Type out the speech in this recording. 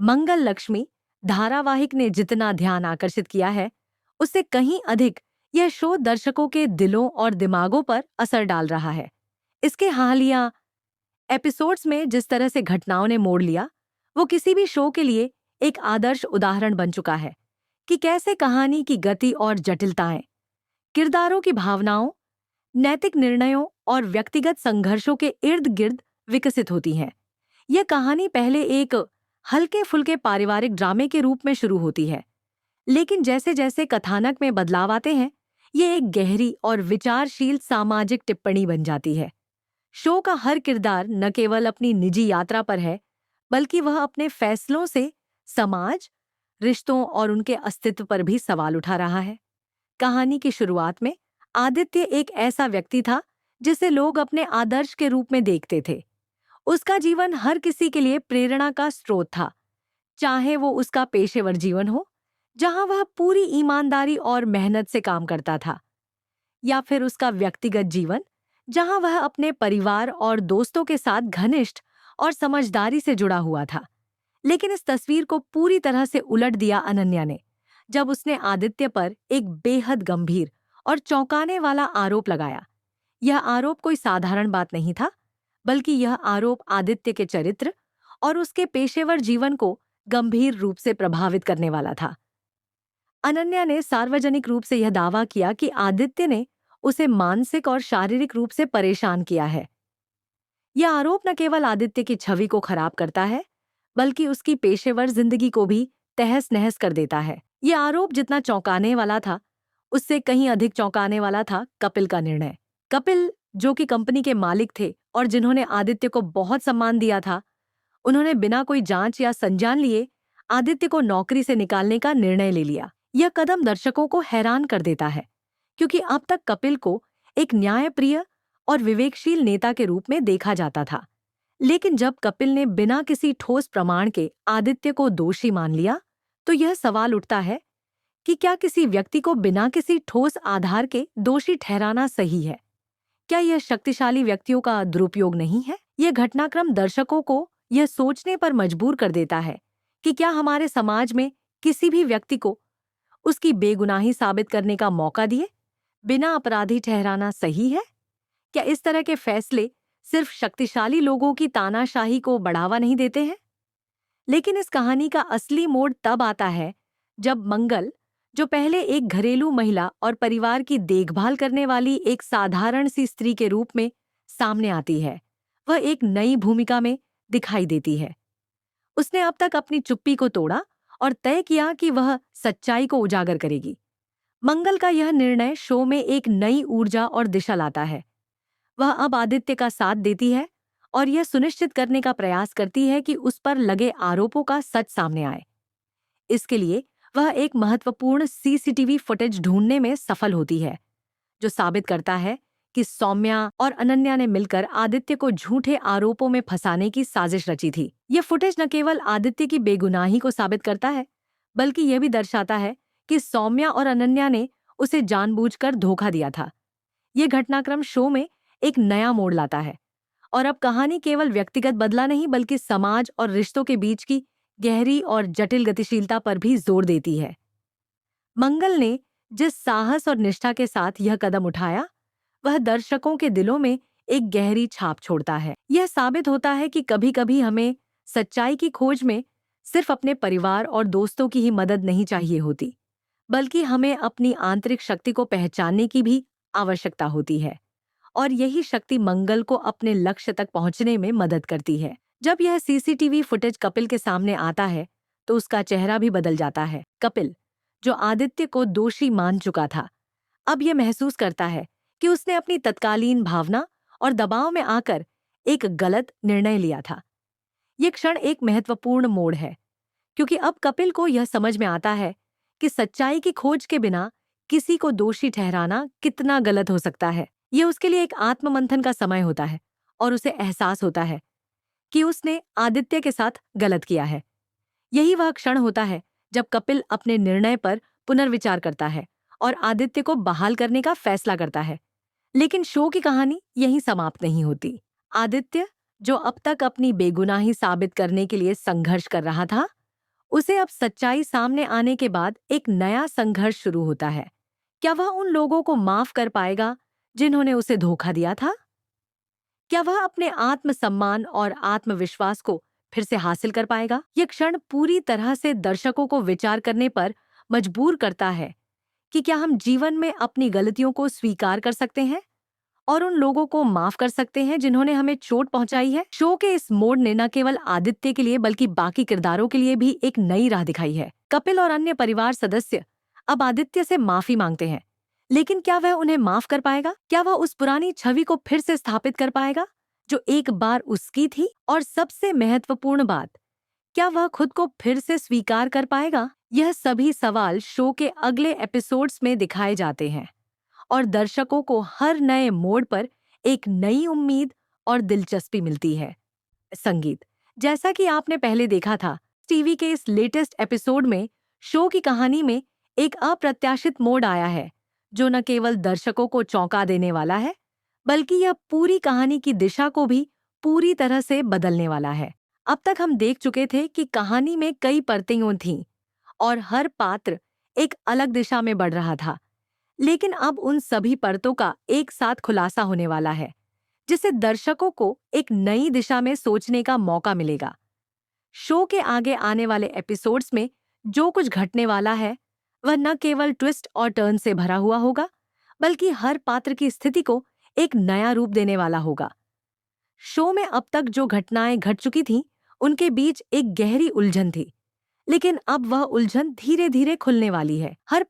मंगल लक्ष्मी धारावाहिक ने जितना ध्यान आकर्षित किया है, उससे कहीं अधिक यह शो दर्शकों के दिलों और दिमागों पर असर डाल रहा है। इसके हालिया एपिसोड्स में जिस तरह से घटनाओं ने मोड़ लिया, वो किसी भी शो के लिए एक आदर्श उदाहरण बन चुका है कि कैसे कहानी की गति और जटिलताएं, किरदारों की भावनाओं, नैतिक निर्णयों और व्यक्तिगत संघर्षों के इर्द गिर्द विकसित होती हैं। यह कहानी पहले एक हल्के फुल्के पारिवारिक ड्रामे के रूप में शुरू होती है, लेकिन जैसे जैसे कथानक में बदलाव आते हैं, ये एक गहरी और विचारशील सामाजिक टिप्पणी बन जाती है। शो का हर किरदार न केवल अपनी निजी यात्रा पर है, बल्कि वह अपने फैसलों से समाज, रिश्तों और उनके अस्तित्व पर भी सवाल उठा रहा है। कहानी की शुरुआत में आदित्य एक ऐसा व्यक्ति था जिसे लोग अपने आदर्श के रूप में देखते थे। उसका जीवन हर किसी के लिए प्रेरणा का स्रोत था, चाहे वो उसका पेशेवर जीवन हो, जहां वह पूरी ईमानदारी और मेहनत से काम करता था, या फिर उसका व्यक्तिगत जीवन, जहां वह अपने परिवार और दोस्तों के साथ घनिष्ठ और समझदारी से जुड़ा हुआ था। लेकिन इस तस्वीर को पूरी तरह से उलट दिया अनन्या ने, जब उसने आदित्य पर एक बेहद गंभीर और चौंकाने वाला आरोप लगाया। यह आरोप कोई साधारण बात नहीं था, बल्कि यह आरोप आदित्य के चरित्र और उसके पेशेवर जीवन को गंभीर रूप से प्रभावित करने वाला था। अनन्या ने सार्वजनिक रूप से यह दावा किया कि आदित्य ने उसे मानसिक और शारीरिक रूप से परेशान किया है। यह आरोप न केवल आदित्य की छवि को खराब करता है, बल्कि उसकी पेशेवर जिंदगी को भी तहस-नहस कर देता है। यह आरोप जितना चौंकाने वाला था, उससे कहीं अधिक चौंकाने वाला था कपिल का निर्णय। कपिल, जो कि कंपनी के मालिक थे और जिन्होंने आदित्य को बहुत सम्मान दिया था, उन्होंने बिना कोई जांच या संज्ञान लिए आदित्य को नौकरी से निकालने का निर्णय ले लिया। यह कदम दर्शकों को हैरान कर देता है, क्योंकि अब तक कपिल को एक न्यायप्रिय और विवेकशील नेता के रूप में देखा जाता था। लेकिन जब कपिल ने बिना किसी ठोस प्रमाण के आदित्य को दोषी मान लिया, तो यह सवाल उठता है कि क्या किसी व्यक्ति को बिना किसी ठोस आधार के दोषी ठहराना सही है? क्या यह शक्तिशाली व्यक्तियों का दुरुपयोग नहीं है? यह घटनाक्रम दर्शकों को यह सोचने पर मजबूर कर देता है कि क्या हमारे समाज में किसी भी व्यक्ति को उसकी बेगुनाही साबित करने का मौका दिए बिना अपराधी ठहराना सही है? क्या इस तरह के फैसले सिर्फ शक्तिशाली लोगों की तानाशाही को बढ़ावा नहीं देते हैं? लेकिन इस कहानी का असली मोड़ तब आता है जब मंगल, जो पहले एक घरेलू महिला और परिवार की देखभाल करने वाली एक साधारण सी स्त्री के रूप में सामने आती है, वह एक नई भूमिका में दिखाई देती है। उसने अब तक अपनी चुप्पी को तोड़ा और तय किया कि वह सच्चाई को उजागर करेगी। मंगल का यह निर्णय शो में एक नई ऊर्जा और दिशा लाता है। वह अब आदित्य का साथ देती है और यह सुनिश्चित करने का प्रयास करती है कि उस पर लगे आरोपों का सच सामने आए। इसके लिए वह एक महत्वपूर्ण सीसीटीवी फुटेज ढूंढने में सफल होती है, जो साबित करता है कि सौम्या और अनन्या ने मिलकर आदित्य को झूठे आरोपों में फंसाने की साजिश रची थी। यह फुटेज न केवल आदित्य की बेगुनाही को साबित करता है, बल्कि यह भी दर्शाता है कि सौम्या और अनन्या ने उसे जानबूझकर धोखा दिया था। यह घटनाक्रम शो में एक नया मोड़ लाता है और अब कहानी केवल व्यक्तिगत बदला नहीं, बल्कि समाज और रिश्तों के बीच की गहरी और जटिल गतिशीलता पर भी जोर देती है। मंगल ने जिस साहस और निष्ठा के साथ यह कदम उठाया, वह दर्शकों के दिलों में एक गहरी छाप छोड़ता है। यह साबित होता है कि कभी-कभी हमें सच्चाई की खोज में सिर्फ अपने परिवार और दोस्तों की ही मदद नहीं चाहिए होती, बल्कि हमें अपनी आंतरिक शक्ति को पहचानने की भी आवश्यकता होती है। और यही शक्ति मंगल को अपने लक्ष्य तक पहुंचने में मदद करती है। जब यह सीसीटीवी फुटेज कपिल के सामने आता है, तो उसका चेहरा भी बदल जाता है। कपिल, जो आदित्य को दोषी मान चुका था, अब यह महसूस करता है कि उसने अपनी तत्कालीन भावना और दबाव में आकर एक गलत निर्णय लिया था। यह क्षण एक महत्वपूर्ण मोड़ है, क्योंकि अब कपिल को यह समझ में आता है कि सच्चाई की खोज के बिना किसी को दोषी ठहराना कितना गलत हो सकता है। यह उसके लिए एक आत्ममंथन का समय होता है और उसे एहसास होता है कि उसने आदित्य के साथ गलत किया है। यही वह क्षण होता है जब कपिल अपने निर्णय पर पुनर्विचार करता है और आदित्य को बहाल करने का फैसला करता है। लेकिन शो की कहानी यहीं समाप्त नहीं होती। आदित्य, जो अब तक अपनी बेगुनाही साबित करने के लिए संघर्ष कर रहा था, उसे अब सच्चाई सामने आने के बाद एक नया संघर्ष शुरू होता है। क्या वह उन लोगों को माफ कर पाएगा जिन्होंने उसे धोखा दिया था? क्या वह अपने आत्मसम्मान और आत्मविश्वास को फिर से हासिल कर पाएगा? यह क्षण पूरी तरह से दर्शकों को विचार करने पर मजबूर करता है कि क्या हम जीवन में अपनी गलतियों को स्वीकार कर सकते हैं और उन लोगों को माफ कर सकते हैं जिन्होंने हमें चोट पहुंचाई है। शो के इस मोड़ ने न केवल आदित्य के लिए बल्कि बाकी किरदारों के लिए भी एक नई राह दिखाई है। कपिल और अन्य परिवार सदस्य अब आदित्य से माफी मांगते हैं, लेकिन क्या वह उन्हें माफ कर पाएगा? क्या वह उस पुरानी छवि को फिर से स्थापित कर पाएगा जो एक बार उसकी थी? और सबसे महत्वपूर्ण बात, क्या वह खुद को फिर से स्वीकार कर पाएगा? यह सभी सवाल शो के अगले एपिसोड्स में दिखाए जाते हैं और दर्शकों को हर नए मोड़ पर एक नई उम्मीद और दिलचस्पी मिलती है। संगीत, जैसा कि आपने पहले देखा था, टीवी के इस लेटेस्ट एपिसोड में शो की कहानी में एक अप्रत्याशित मोड़ आया है जो न केवल दर्शकों को चौंका देने वाला है, बल्कि यह पूरी कहानी की दिशा को भी पूरी तरह से बदलने वाला है। अब तक हम देख चुके थे कि कहानी में कई परतें थीं और हर पात्र एक अलग दिशा में बढ़ रहा था, लेकिन अब उन सभी परतों का एक साथ खुलासा होने वाला है, जिससे दर्शकों को एक नई दिशा में सोचने का मौका मिलेगा। शो के आगे आने वाले एपिसोड्स में जो कुछ घटने वाला है वह न केवल ट्विस्ट और टर्न से भरा हुआ होगा, बल्कि हर पात्र की स्थिति को एक नया रूप देने वाला होगा। शो में अब तक जो घटनाएं घट चुकी थीं, उनके बीच एक गहरी उलझन थी, लेकिन अब वह उलझन धीरे धीरे खुलने वाली है। हर